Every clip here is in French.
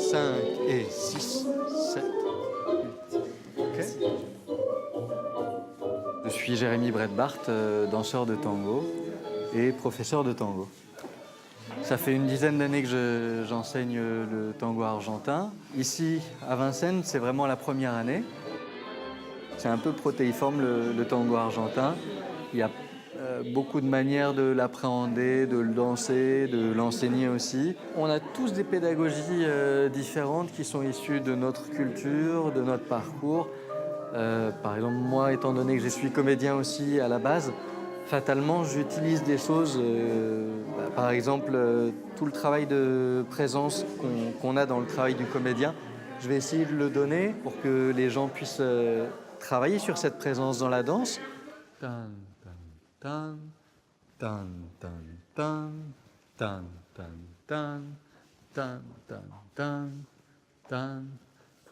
5 et 6, 7, 8. OK. Je suis Jérémy Bredbart, danseur de tango et professeur de tango. Ça fait une dizaine d'années que j'enseigne le tango argentin. Ici, à Vincennes, c'est vraiment la première année. C'est un peu protéiforme, le tango argentin. Il y a beaucoup de manières de l'appréhender, de le danser, de l'enseigner aussi. On a tous des pédagogies différentes qui sont issues de notre culture, de notre parcours. Par exemple, moi, étant donné que je suis comédien aussi à la base, fatalement, j'utilise des choses, par exemple, tout le travail de présence qu'on a dans le travail du comédien. Je vais essayer de le donner pour que les gens puissent travailler sur cette présence dans la danse. Tan, tan, tan, tan, tan, tan, tan, tan, tan, tan, tan, tan,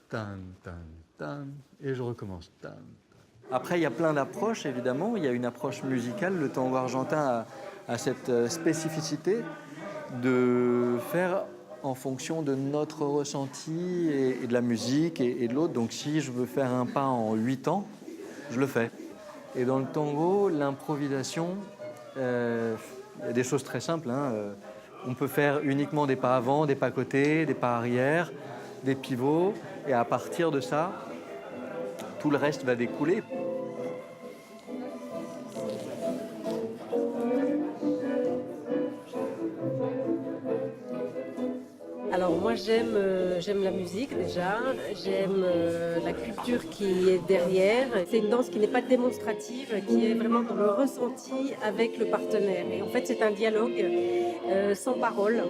tan, tan, tan, et je recommence. Tan. Après, il y a plein d'approches, évidemment. Il y a une approche musicale. Le tango argentin a cette spécificité de faire en fonction de notre ressenti et de la musique et de l'autre. Donc, si je veux faire un pas en 8 temps, je le fais. Et dans le tango, l'improvisation, il y a des choses très simples. On peut faire uniquement des pas avant, des pas côté, des pas arrière, des pivots. Et à partir de ça, tout le reste va découler. Alors moi j'aime la musique déjà, j'aime la culture qui est derrière. C'est une danse qui n'est pas démonstrative, qui est vraiment dans le ressenti avec le partenaire. Et en fait c'est un dialogue sans parole.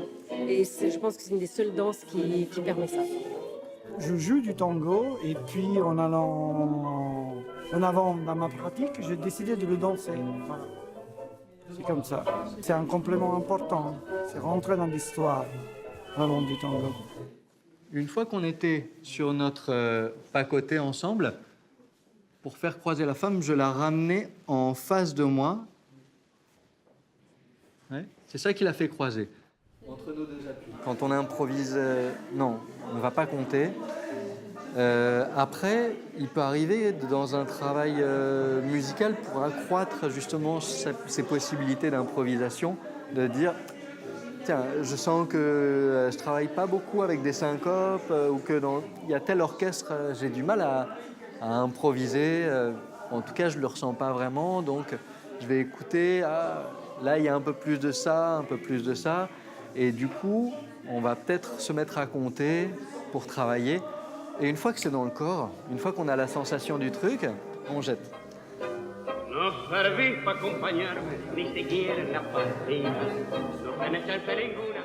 Et je pense que c'est une des seules danses qui permet ça. Je joue du tango et puis en avant dans ma pratique, j'ai décidé de le danser. Voilà. C'est comme ça. C'est un complément important. C'est rentrer dans l'histoire vraiment du tango. Une fois qu'on était sur notre pas-côté ensemble, pour faire croiser la femme, je la ramenais en face de moi. Ouais, c'est ça qui l'a fait croiser. Entre nos deux appuis. Quand on improvise, non, on ne va pas compter. Après, il peut arriver dans un travail musical pour accroître justement ses possibilités d'improvisation, de dire tiens, je sens que je travaille pas beaucoup avec des syncopes ou que il y a tel orchestre, j'ai du mal à improviser. En tout cas, je le ressens pas vraiment, donc je vais écouter. Là, il y a un peu plus de ça, un peu plus de ça. Et du coup, on va peut-être se mettre à compter pour travailler. Et une fois que c'est dans le corps, une fois qu'on a la sensation du truc, on jette. No servís para acompañarme, ni siquiera en la partida. No tenés chance ninguna.